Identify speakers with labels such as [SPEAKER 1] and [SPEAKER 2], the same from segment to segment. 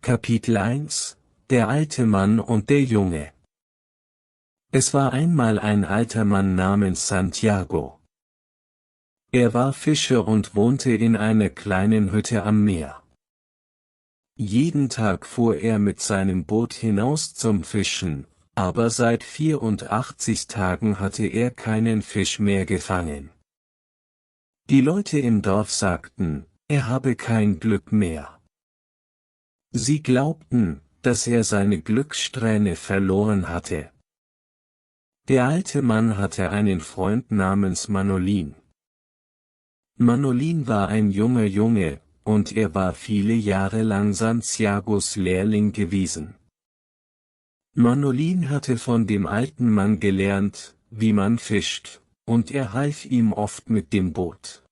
[SPEAKER 1] Kapitel 1 – Der alte Mann und der Junge. Es war einmal ein alter Mann namens Santiago. Er war Fischer und wohnte in einer kleinen Hütte am Meer. Jeden Tag fuhr er mit seinem Boot hinaus zum Fischen, aber seit 84 Tagen hatte er keinen Fisch mehr gefangen. Die Leute im Dorf sagten, er habe kein Glück mehr. Sie glaubten, dass er seine Glückssträhne verloren hatte. Der alte Mann hatte einen Freund namens Manolin. Manolin war ein junger Junge, und er war viele Jahre lang Santiagos Lehrling gewesen. Manolin hatte von dem alten Mann gelernt, wie man fischt, und er half ihm oft mit dem Boot.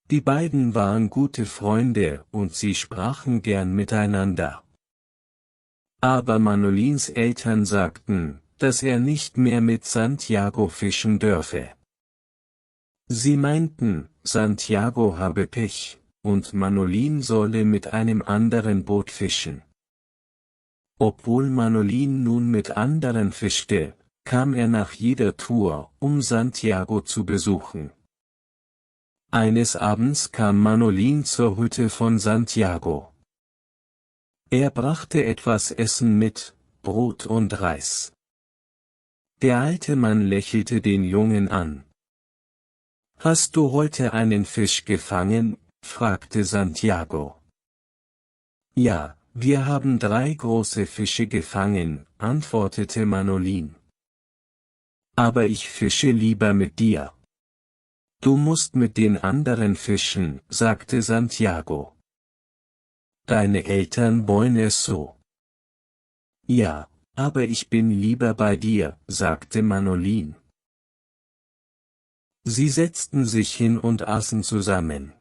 [SPEAKER 1] Die beiden waren gute Freunde und sie sprachen gern miteinander. Aber Manolins Eltern sagten, dass er nicht mehr mit Santiago fischen dürfe. Sie meinten, Santiago habe Pech, und Manolin solle mit einem anderen Boot fischen. Obwohl Manolin nun mit anderen fischte, kam er nach jeder Tour, um Santiago zu besuchen. Eines Abends kam Manolin zur Hütte von Santiago. Er brachte etwas Essen mit, Brot und Reis. Der alte Mann lächelte den Jungen an. »Hast du heute einen Fisch gefangen?« fragte Santiago. »Ja, wir haben 3 große Fische gefangen«, antwortete Manolin. »Aber ich fische lieber mit dir.« »Du musst mit den anderen fischen«, sagte Santiago. »Deine Eltern wollen es so.« »Ja, aber ich bin lieber bei dir«, sagte Manolin. Sie setzten sich hin und aßen zusammen.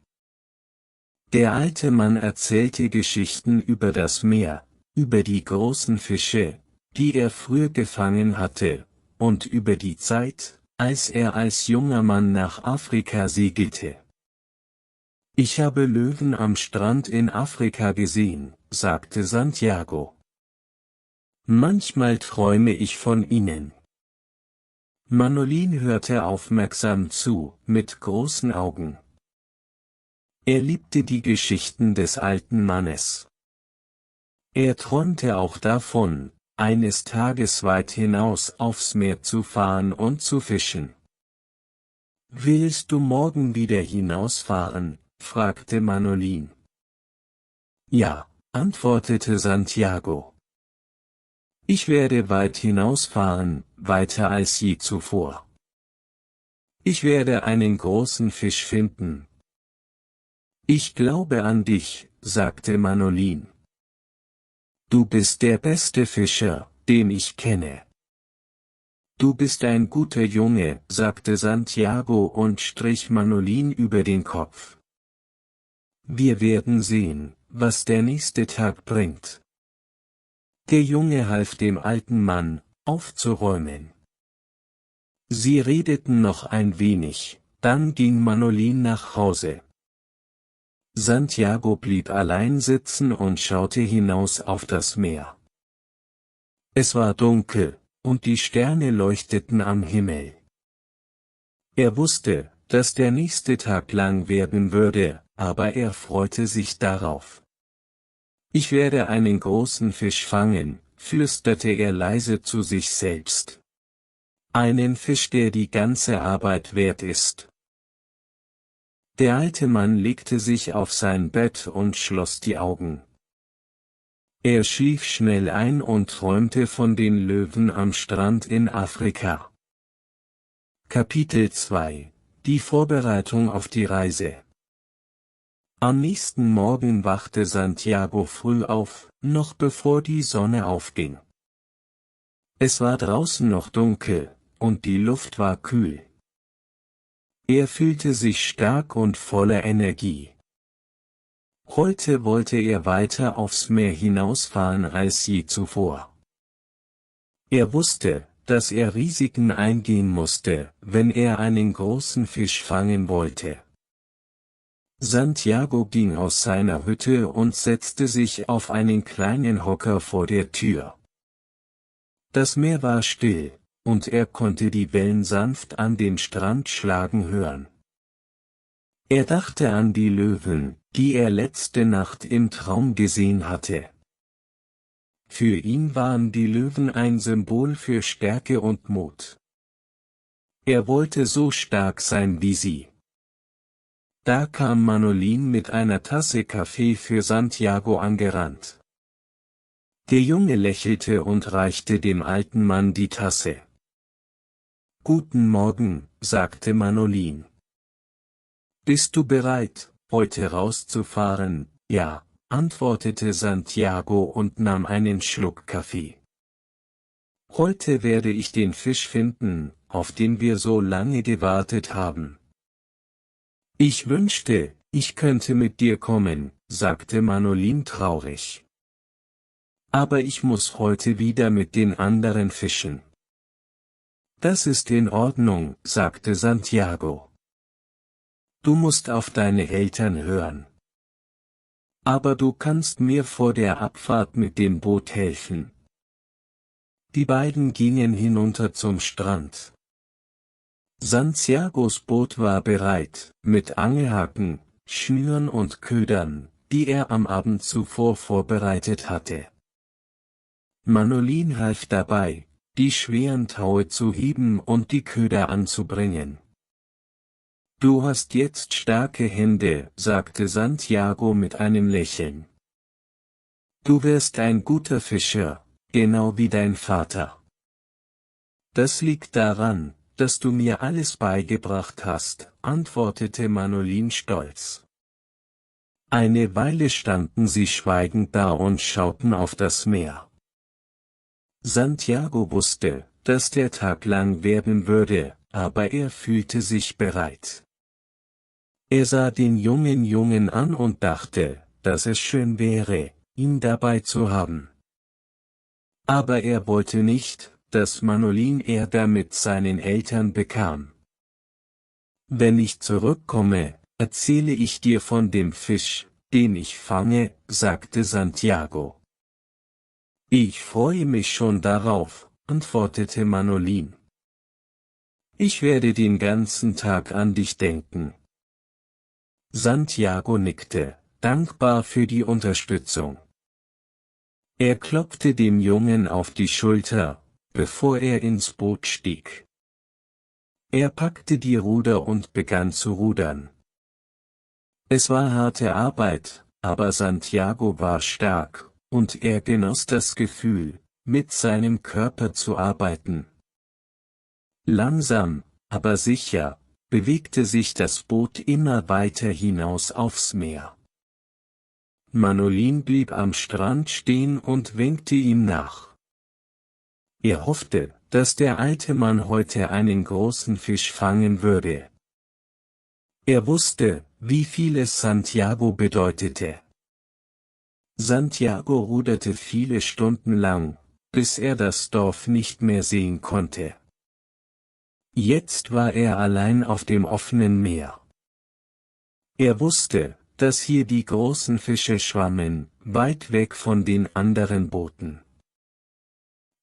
[SPEAKER 1] Der alte Mann erzählte Geschichten über das Meer, über die großen Fische, die er früher gefangen hatte, und über die Zeit, als er als junger Mann nach Afrika segelte. »Ich habe Löwen am Strand in Afrika gesehen«, sagte Santiago. »Manchmal träume ich von ihnen.« Manolin hörte aufmerksam zu, mit großen Augen. Er liebte die Geschichten des alten Mannes. Er träumte auch davon, eines Tages weit hinaus aufs Meer zu fahren und zu fischen. »Willst du morgen wieder hinausfahren?« fragte Manolin. »Ja«, antwortete Santiago. »Ich werde weit hinausfahren, weiter als je zuvor. Ich werde einen großen Fisch finden.« »Ich glaube an dich«, sagte Manolin. »Du bist der beste Fischer, den ich kenne.« »Du bist ein guter Junge«, sagte Santiago und strich Manolin über den Kopf. »Wir werden sehen, was der nächste Tag bringt.« Der Junge half dem alten Mann, aufzuräumen. Sie redeten noch ein wenig, dann ging Manolin nach Hause. Santiago blieb allein sitzen und schaute hinaus auf das Meer. Es war dunkel, und die Sterne leuchteten am Himmel. Er wusste, dass der nächste Tag lang werden würde, aber er freute sich darauf. »Ich werde einen großen Fisch fangen«, flüsterte er leise zu sich selbst. »Einen Fisch, der die ganze Arbeit wert ist.« Der alte Mann legte sich auf sein Bett und schloss die Augen. Er schlief schnell ein und träumte von den Löwen am Strand in Afrika. Kapitel 2 – Die Vorbereitung auf die Reise. Am nächsten Morgen wachte Santiago früh auf, noch bevor die Sonne aufging. Es war draußen noch dunkel, und die Luft war kühl. Er fühlte sich stark und voller Energie. Heute wollte er weiter aufs Meer hinausfahren als je zuvor. Er wusste, dass er Risiken eingehen musste, wenn er einen großen Fisch fangen wollte. Santiago ging aus seiner Hütte und setzte sich auf einen kleinen Hocker vor der Tür. Das Meer war still, und er konnte die Wellen sanft an den Strand schlagen hören. Er dachte an die Löwen, die er letzte Nacht im Traum gesehen hatte. Für ihn waren die Löwen ein Symbol für Stärke und Mut. Er wollte so stark sein wie sie. Da kam Manolín mit einer Tasse Kaffee für Santiago angerannt. Der Junge lächelte und reichte dem alten Mann die Tasse. »Guten Morgen«, sagte Manolín. »Bist du bereit, heute rauszufahren?« »Ja«, antwortete Santiago und nahm einen Schluck Kaffee. »Heute werde ich den Fisch finden, auf den wir so lange gewartet haben.« »Ich wünschte, ich könnte mit dir kommen«, sagte Manolín traurig. »Aber ich muss heute wieder mit den anderen fischen.« »Das ist in Ordnung«, sagte Santiago. »Du musst auf deine Eltern hören. Aber du kannst mir vor der Abfahrt mit dem Boot helfen.« Die beiden gingen hinunter zum Strand. Santiagos Boot war bereit, mit Angelhaken, Schnüren und Ködern, die er am Abend zuvor vorbereitet hatte. Manolín half dabei, die schweren Taue zu heben und die Köder anzubringen. »Du hast jetzt starke Hände«, sagte Santiago mit einem Lächeln. »Du wirst ein guter Fischer, genau wie dein Vater.« »Das liegt daran, dass du mir alles beigebracht hast«, antwortete Manolín stolz. Eine Weile standen sie schweigend da und schauten auf das Meer. Santiago wusste, dass der Tag lang werden würde, aber er fühlte sich bereit. Er sah den Jungen an und dachte, dass es schön wäre, ihn dabei zu haben. Aber er wollte nicht, dass Manolín Ärger mit seinen Eltern bekam. »Wenn ich zurückkomme, erzähle ich dir von dem Fisch, den ich fange«, sagte Santiago. »Ich freue mich schon darauf«, antwortete Manolín. »Ich werde den ganzen Tag an dich denken.« Santiago nickte, dankbar für die Unterstützung. Er klopfte dem Jungen auf die Schulter, bevor er ins Boot stieg. Er packte die Ruder und begann zu rudern. Es war harte Arbeit, aber Santiago war stark, und er genoss das Gefühl, mit seinem Körper zu arbeiten. Langsam, aber sicher, bewegte sich das Boot immer weiter hinaus aufs Meer. Manolín blieb am Strand stehen und winkte ihm nach. Er hoffte, dass der alte Mann heute einen großen Fisch fangen würde. Er wusste, wie viel es Santiago bedeutete. Santiago ruderte viele Stunden lang, bis er das Dorf nicht mehr sehen konnte. Jetzt war er allein auf dem offenen Meer. Er wusste, dass hier die großen Fische schwammen, weit weg von den anderen Booten.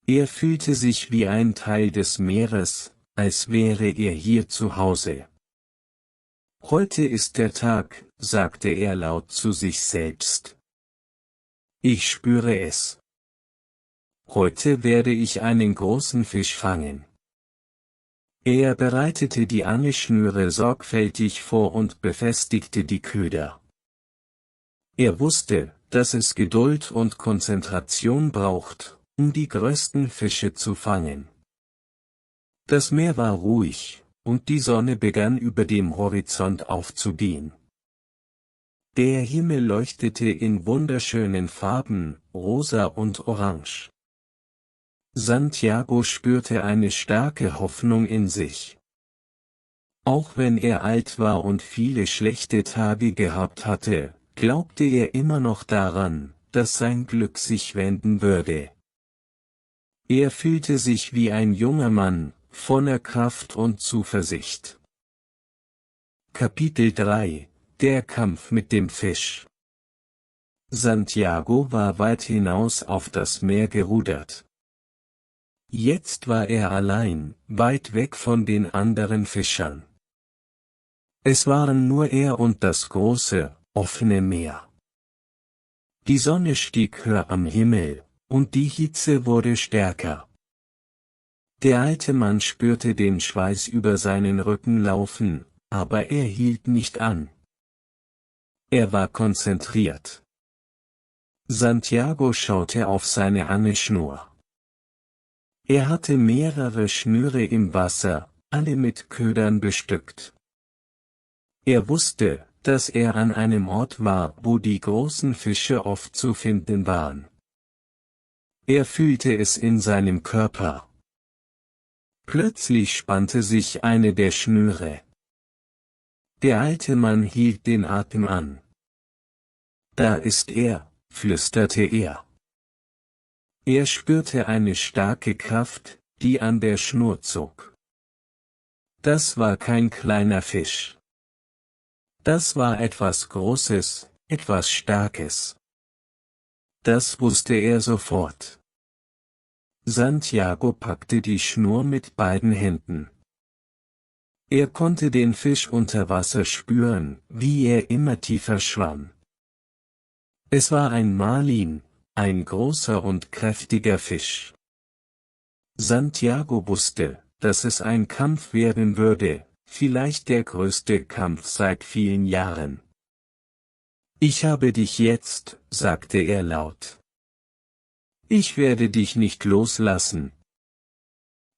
[SPEAKER 1] Er fühlte sich wie ein Teil des Meeres, als wäre er hier zu Hause. »Heute ist der Tag«, sagte er laut zu sich selbst. »Ich spüre es. Heute werde ich einen großen Fisch fangen.« Er bereitete die Angelschnüre sorgfältig vor und befestigte die Köder. Er wusste, dass es Geduld und Konzentration braucht, um die größten Fische zu fangen. Das Meer war ruhig, und die Sonne begann über dem Horizont aufzugehen. Der Himmel leuchtete in wunderschönen Farben, rosa und orange. Santiago spürte eine starke Hoffnung in sich. Auch wenn er alt war und viele schlechte Tage gehabt hatte, glaubte er immer noch daran, dass sein Glück sich wenden würde. Er fühlte sich wie ein junger Mann, voller Kraft und Zuversicht. Kapitel 3 – der Kampf mit dem Fisch. Santiago war weit hinaus auf das Meer gerudert. Jetzt war er allein, weit weg von den anderen Fischern. Es waren nur er und das große, offene Meer. Die Sonne stieg höher am Himmel, und die Hitze wurde stärker. Der alte Mann spürte den Schweiß über seinen Rücken laufen, aber er hielt nicht an. Er war konzentriert. Santiago schaute auf seine Angelschnur. Er hatte mehrere Schnüre im Wasser, alle mit Ködern bestückt. Er wusste, dass er an einem Ort war, wo die großen Fische oft zu finden waren. Er fühlte es in seinem Körper. Plötzlich spannte sich eine der Schnüre. Der alte Mann hielt den Atem an. Da ist er, flüsterte er. Er spürte eine starke Kraft, die an der Schnur zog. Das war kein kleiner Fisch. Das war etwas Großes, etwas Starkes. Das wusste er sofort. Santiago packte die Schnur mit beiden Händen. Er konnte den Fisch unter Wasser spüren, wie er immer tiefer schwamm. Es war ein Marlin, ein großer und kräftiger Fisch. Santiago wusste, dass es ein Kampf werden würde, vielleicht der größte Kampf seit vielen Jahren. Ich habe dich jetzt, sagte er laut. Ich werde dich nicht loslassen.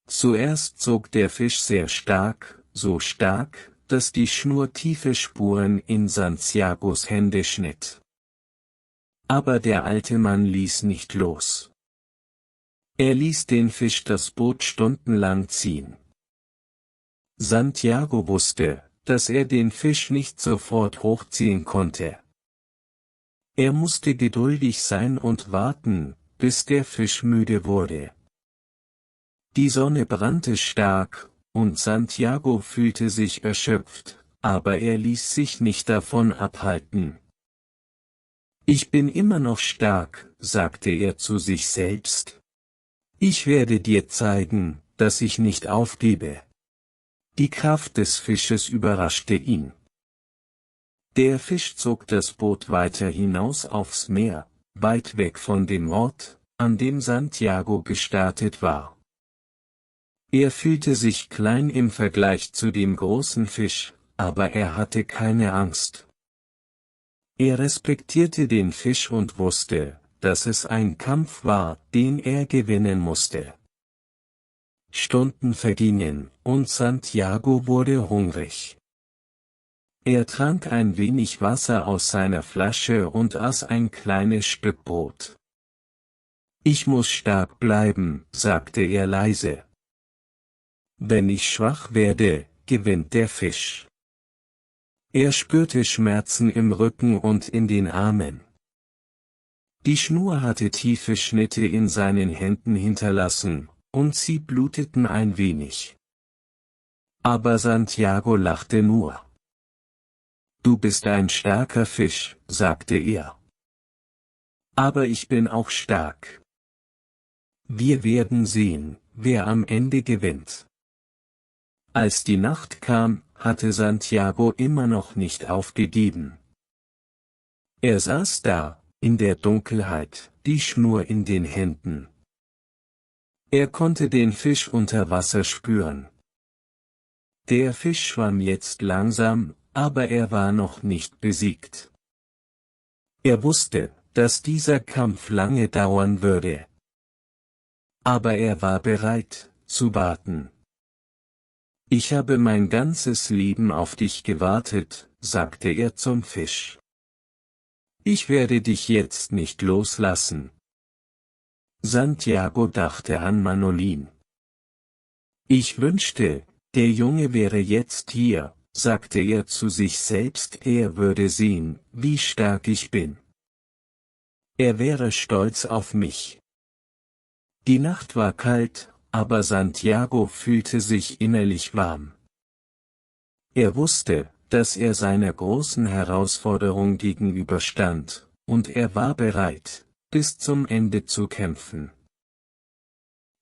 [SPEAKER 1] Zuerst zog der Fisch sehr stark, so stark, dass die Schnur tiefe Spuren in Santiagos Hände schnitt. Aber der alte Mann ließ nicht los. Er ließ den Fisch das Boot stundenlang ziehen. Santiago wusste, dass er den Fisch nicht sofort hochziehen konnte. Er musste geduldig sein und warten, bis der Fisch müde wurde. Die Sonne brannte stark, und Santiago fühlte sich erschöpft, aber er ließ sich nicht davon abhalten. Ich bin immer noch stark, sagte er zu sich selbst. Ich werde dir zeigen, dass ich nicht aufgebe. Die Kraft des Fisches überraschte ihn. Der Fisch zog das Boot weiter hinaus aufs Meer, weit weg von dem Ort, an dem Santiago gestartet war. Er fühlte sich klein im Vergleich zu dem großen Fisch, aber er hatte keine Angst. Er respektierte den Fisch und wusste, dass es ein Kampf war, den er gewinnen musste. Stunden vergingen, und Santiago wurde hungrig. Er trank ein wenig Wasser aus seiner Flasche und aß ein kleines Stück Brot. Ich muss stark bleiben, sagte er leise. Wenn ich schwach werde, gewinnt der Fisch. Er spürte Schmerzen im Rücken und in den Armen. Die Schnur hatte tiefe Schnitte in seinen Händen hinterlassen, und sie bluteten ein wenig. Aber Santiago lachte nur. Du bist ein starker Fisch, sagte er. Aber ich bin auch stark. Wir werden sehen, wer am Ende gewinnt. Als die Nacht kam, hatte Santiago immer noch nicht aufgegeben. Er saß da, in der Dunkelheit, die Schnur in den Händen. Er konnte den Fisch unter Wasser spüren. Der Fisch schwamm jetzt langsam, aber er war noch nicht besiegt. Er wusste, dass dieser Kampf lange dauern würde. Aber er war bereit, zu warten. Ich habe mein ganzes Leben auf dich gewartet, sagte er zum Fisch. Ich werde dich jetzt nicht loslassen. Santiago dachte an Manolín. Ich wünschte, der Junge wäre jetzt hier, sagte er zu sich selbst, er würde sehen, wie stark ich bin. Er wäre stolz auf mich. Die Nacht war kalt, aber Santiago fühlte sich innerlich warm. Er wusste, dass er seiner großen Herausforderung gegenüberstand, und er war bereit, bis zum Ende zu kämpfen.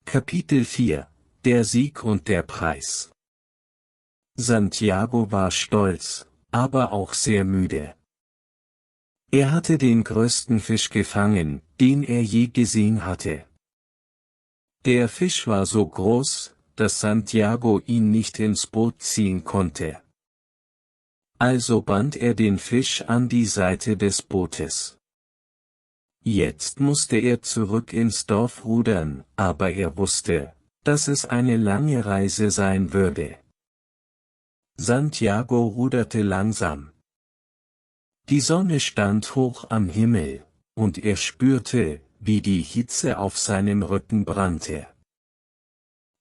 [SPEAKER 1] Kapitel 4 – Der Sieg und der Preis. Santiago war stolz, aber auch sehr müde. Er hatte den größten Fisch gefangen, den er je gesehen hatte. Der Fisch war so groß, dass Santiago ihn nicht ins Boot ziehen konnte. Also band er den Fisch an die Seite des Bootes. Jetzt musste er zurück ins Dorf rudern, aber er wusste, dass es eine lange Reise sein würde. Santiago ruderte langsam. Die Sonne stand hoch am Himmel, und er spürte, wie die Hitze auf seinem Rücken brannte.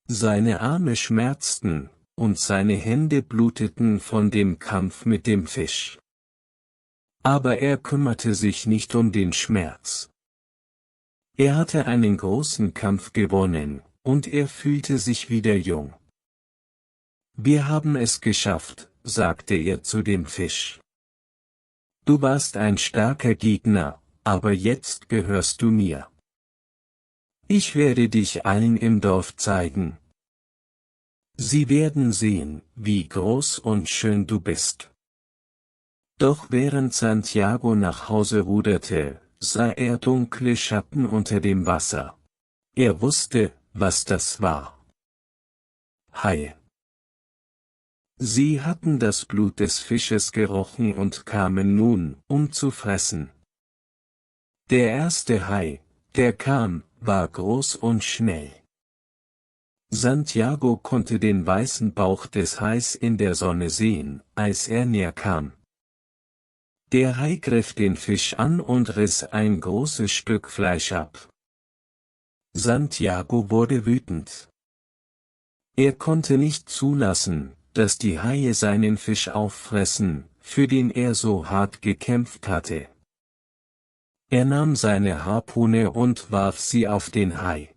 [SPEAKER 1] Seine Arme schmerzten, und seine Hände bluteten von dem Kampf mit dem Fisch. Aber er kümmerte sich nicht um den Schmerz. Er hatte einen großen Kampf gewonnen, und er fühlte sich wieder jung. Wir haben es geschafft, sagte er zu dem Fisch. Du warst ein starker Gegner, aber jetzt gehörst du mir. Ich werde dich allen im Dorf zeigen. Sie werden sehen, wie groß und schön du bist. Doch während Santiago nach Hause ruderte, sah er dunkle Schatten unter dem Wasser. Er wusste, was das war. Haie. Sie hatten das Blut des Fisches gerochen und kamen nun, um zu fressen. Der erste Hai, der kam, war groß und schnell. Santiago konnte den weißen Bauch des Hais in der Sonne sehen, als er näher kam. Der Hai griff den Fisch an und riss ein großes Stück Fleisch ab. Santiago wurde wütend. Er konnte nicht zulassen, dass die Haie seinen Fisch auffressen, für den er so hart gekämpft hatte. Er nahm seine Harpune und warf sie auf den Hai.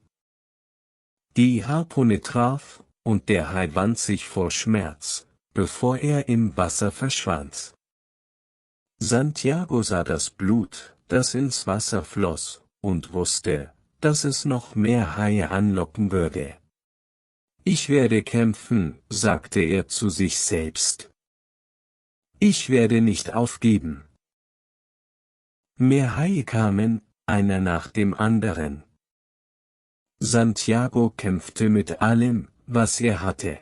[SPEAKER 1] Die Harpune traf, und der Hai wand sich vor Schmerz, bevor er im Wasser verschwand. Santiago sah das Blut, das ins Wasser floss, und wusste, dass es noch mehr Haie anlocken würde. Ich werde kämpfen, sagte er zu sich selbst. Ich werde nicht aufgeben. Mehr Haie kamen, einer nach dem anderen. Santiago kämpfte mit allem, was er hatte.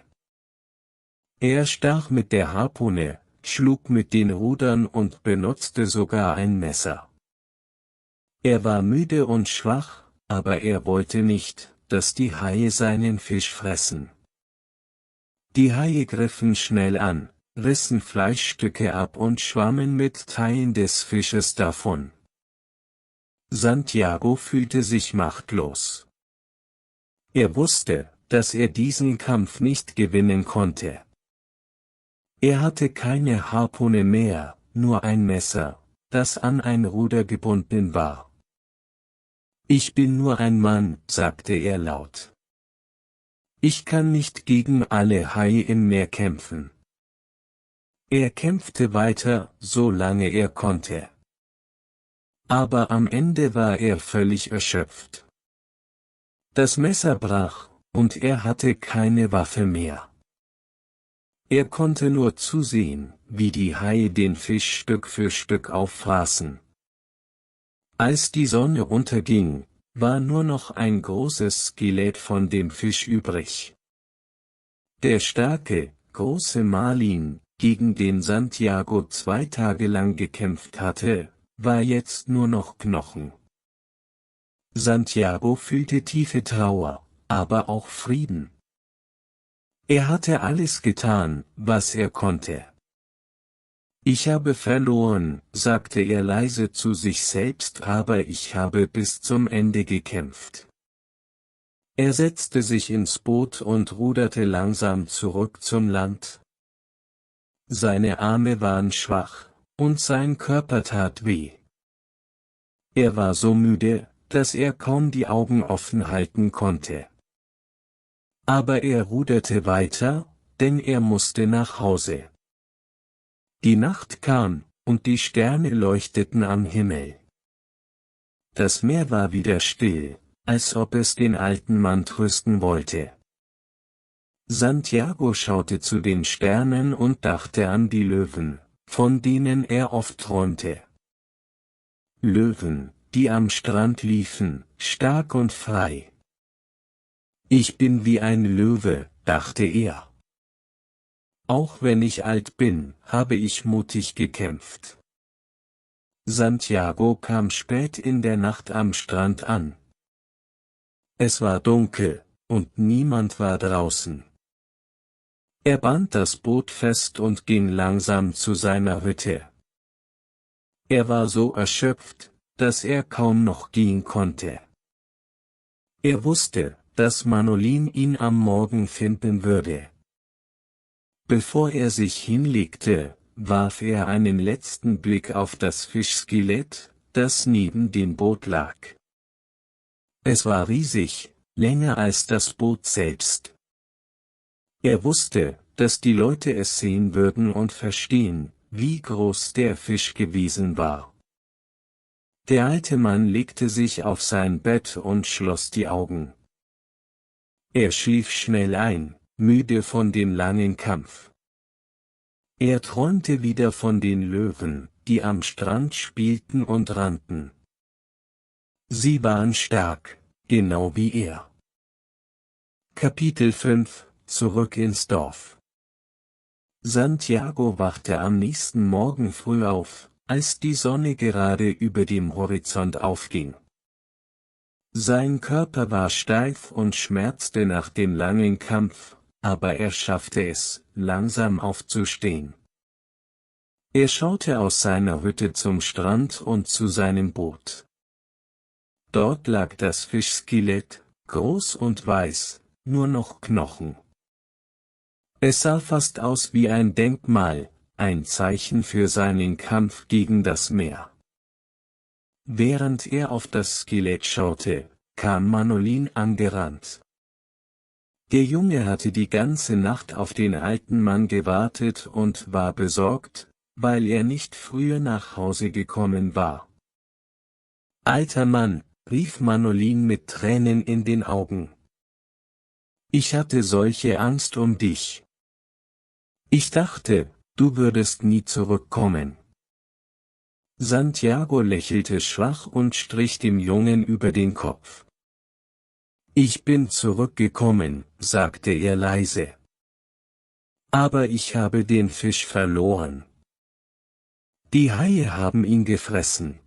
[SPEAKER 1] Er stach mit der Harpune, schlug mit den Rudern und benutzte sogar ein Messer. Er war müde und schwach, aber er wollte nicht, dass die Haie seinen Fisch fressen. Die Haie griffen schnell an, rissen Fleischstücke ab und schwammen mit Teilen des Fisches davon. Santiago fühlte sich machtlos. Er wusste, dass er diesen Kampf nicht gewinnen konnte. Er hatte keine Harpune mehr, nur ein Messer, das an ein Ruder gebunden war. Ich bin nur ein Mann, sagte er laut. Ich kann nicht gegen alle Haie im Meer kämpfen. Er kämpfte weiter, solange er konnte. Aber am Ende war er völlig erschöpft. Das Messer brach, und er hatte keine Waffe mehr. Er konnte nur zusehen, wie die Haie den Fisch Stück für Stück auffraßen. Als die Sonne unterging, war nur noch ein großes Skelett von dem Fisch übrig. Der starke, große Marlin, gegen den Santiago 2 Tage lang gekämpft hatte, war jetzt nur noch Knochen. Santiago fühlte tiefe Trauer, aber auch Frieden. Er hatte alles getan, was er konnte. Ich habe verloren, sagte er leise zu sich selbst, aber ich habe bis zum Ende gekämpft. Er setzte sich ins Boot und ruderte langsam zurück zum Land. Seine Arme waren schwach, und sein Körper tat weh. Er war so müde, dass er kaum die Augen offen halten konnte. Aber er ruderte weiter, denn er musste nach Hause. Die Nacht kam, und die Sterne leuchteten am Himmel. Das Meer war wieder still, als ob es den alten Mann trösten wollte. Santiago schaute zu den Sternen und dachte an die Löwen, von denen er oft träumte. Löwen, die am Strand liefen, stark und frei. Ich bin wie ein Löwe, dachte er. Auch wenn ich alt bin, habe ich mutig gekämpft. Santiago kam spät in der Nacht am Strand an. Es war dunkel, und niemand war draußen. Er band das Boot fest und ging langsam zu seiner Hütte. Er war so erschöpft, dass er kaum noch gehen konnte. Er wusste, dass Manolin ihn am Morgen finden würde. Bevor er sich hinlegte, warf er einen letzten Blick auf das Fischskelett, das neben dem Boot lag. Es war riesig, länger als das Boot selbst. Er wusste, dass die Leute es sehen würden und verstehen, wie groß der Fisch gewesen war. Der alte Mann legte sich auf sein Bett und schloss die Augen. Er schlief schnell ein, müde von dem langen Kampf. Er träumte wieder von den Löwen, die am Strand spielten und rannten. Sie waren stark, genau wie er. Kapitel 5 – Zurück ins Dorf. Santiago wachte am nächsten Morgen früh auf, als die Sonne gerade über dem Horizont aufging. Sein Körper war steif und schmerzte nach dem langen Kampf, aber er schaffte es, langsam aufzustehen. Er schaute aus seiner Hütte zum Strand und zu seinem Boot. Dort lag das Fischskelett, groß und weiß, nur noch Knochen. Es sah fast aus wie ein Denkmal, ein Zeichen für seinen Kampf gegen das Meer. Während er auf das Skelett schaute, kam Manolin angerannt. Der Junge hatte die ganze Nacht auf den alten Mann gewartet und war besorgt, weil er nicht früher nach Hause gekommen war. »Alter Mann«, rief Manolin mit Tränen in den Augen. »Ich hatte solche Angst um dich. Ich dachte, du würdest nie zurückkommen.« Santiago lächelte schwach und strich dem Jungen über den Kopf. »Ich bin zurückgekommen«, sagte er leise. »Aber ich habe den Fisch verloren. Die Haie haben ihn gefressen.«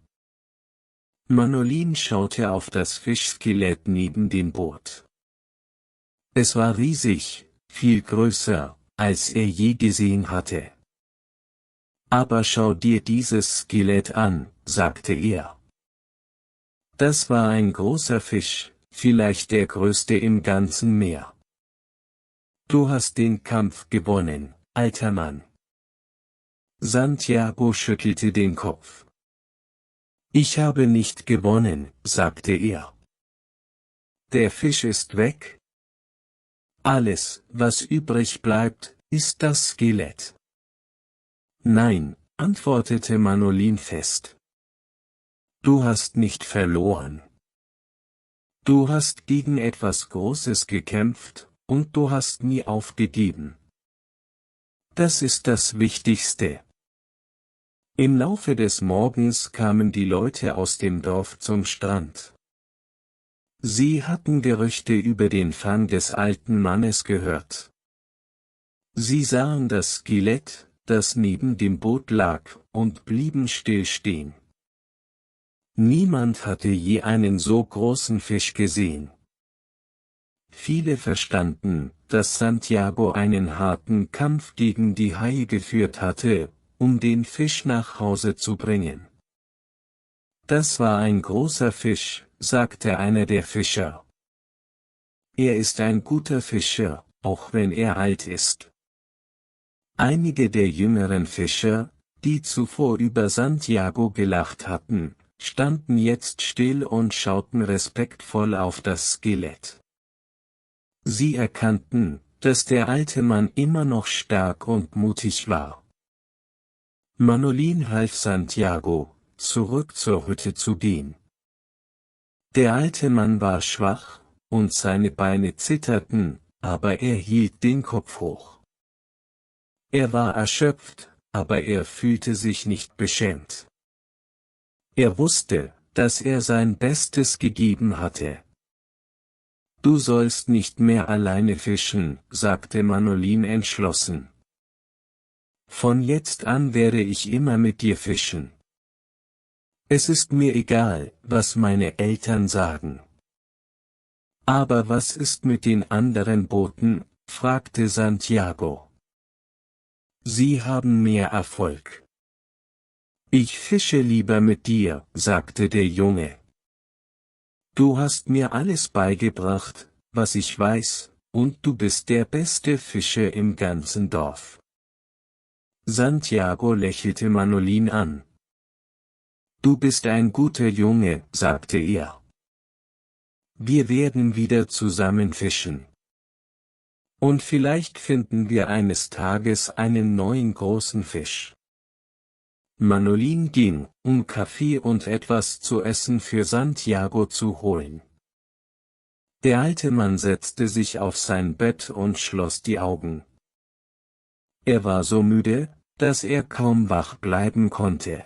[SPEAKER 1] Manolin schaute auf das Fischskelett neben dem Boot. Es war riesig, viel größer, als er je gesehen hatte. »Aber schau dir dieses Skelett an«, sagte er. Das war ein großer Fisch, vielleicht der größte im ganzen Meer. »Du hast den Kampf gewonnen, alter Mann.« Santiago schüttelte den Kopf. »Ich habe nicht gewonnen«, sagte er. »Der Fisch ist weg. Alles, was übrig bleibt, ist das Skelett.« »Nein«, antwortete Manolin fest. »Du hast nicht verloren. Du hast gegen etwas Großes gekämpft, und du hast nie aufgegeben. Das ist das Wichtigste.« Im Laufe des Morgens kamen die Leute aus dem Dorf zum Strand. Sie hatten Gerüchte über den Fang des alten Mannes gehört. Sie sahen das Skelett, das neben dem Boot lag, und blieben still stehen. Niemand hatte je einen so großen Fisch gesehen. Viele verstanden, dass Santiago einen harten Kampf gegen die Haie geführt hatte, um den Fisch nach Hause zu bringen. »Das war ein großer Fisch«, sagte einer der Fischer. »Er ist ein guter Fischer, auch wenn er alt ist.« Einige der jüngeren Fischer, die zuvor über Santiago gelacht hatten, standen jetzt still und schauten respektvoll auf das Skelett. Sie erkannten, dass der alte Mann immer noch stark und mutig war. Manolin half Santiago, zurück zur Hütte zu gehen. Der alte Mann war schwach, und seine Beine zitterten, aber er hielt den Kopf hoch. Er war erschöpft, aber er fühlte sich nicht beschämt. Er wusste, dass er sein Bestes gegeben hatte. »Du sollst nicht mehr alleine fischen«, sagte Manolin entschlossen. »Von jetzt an werde ich immer mit dir fischen. Es ist mir egal, was meine Eltern sagen.« »Aber was ist mit den anderen Booten?«, fragte Santiago. »Sie haben mehr Erfolg.« »Ich fische lieber mit dir«, sagte der Junge. »Du hast mir alles beigebracht, was ich weiß, und du bist der beste Fischer im ganzen Dorf.« Santiago lächelte Manolin an. »Du bist ein guter Junge«, sagte er. »Wir werden wieder zusammen fischen. Und vielleicht finden wir eines Tages einen neuen großen Fisch.« Manolin ging, um Kaffee und etwas zu essen für Santiago zu holen. Der alte Mann setzte sich auf sein Bett und schloss die Augen. Er war so müde, dass er kaum wach bleiben konnte.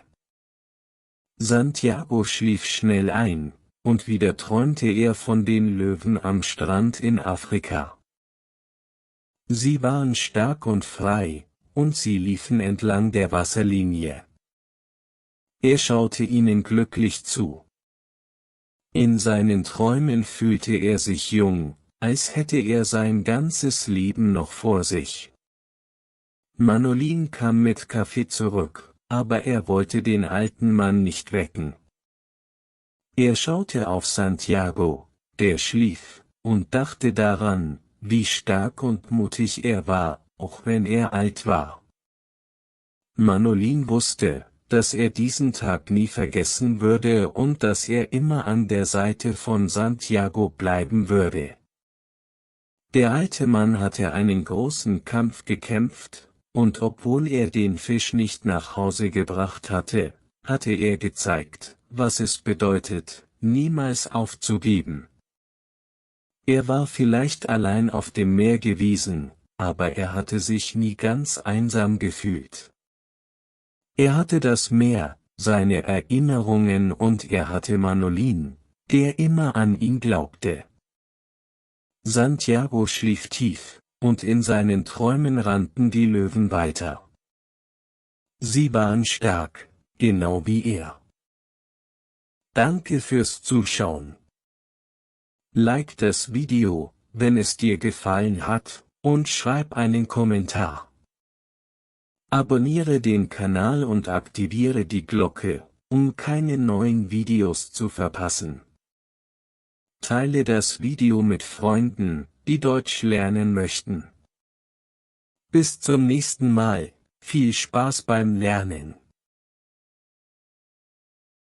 [SPEAKER 1] Santiago schlief schnell ein, und wieder träumte er von den Löwen am Strand in Afrika. Sie waren stark und frei, und sie liefen entlang der Wasserlinie. Er schaute ihnen glücklich zu. In seinen Träumen fühlte er sich jung, als hätte er sein ganzes Leben noch vor sich. Manolin kam mit Kaffee zurück, aber er wollte den alten Mann nicht wecken. Er schaute auf Santiago, der schlief, und dachte daran, wie stark und mutig er war, auch wenn er alt war. Manolin wusste, dass er diesen Tag nie vergessen würde und dass er immer an der Seite von Santiago bleiben würde. Der alte Mann hatte einen großen Kampf gekämpft, und obwohl er den Fisch nicht nach Hause gebracht hatte, hatte er gezeigt, was es bedeutet, niemals aufzugeben. Er war vielleicht allein auf dem Meer gewesen, aber er hatte sich nie ganz einsam gefühlt. Er hatte das Meer, seine Erinnerungen und er hatte Manolin, der immer an ihn glaubte. Santiago schlief tief, und in seinen Träumen rannten die Löwen weiter. Sie waren stark, genau wie er. Danke fürs Zuschauen. Like das Video, wenn es dir gefallen hat, und schreib einen Kommentar. Abonniere den Kanal und aktiviere die Glocke, um keine neuen Videos zu verpassen. Teile das Video mit Freunden, die Deutsch lernen möchten. Bis zum nächsten Mal, viel Spaß beim Lernen.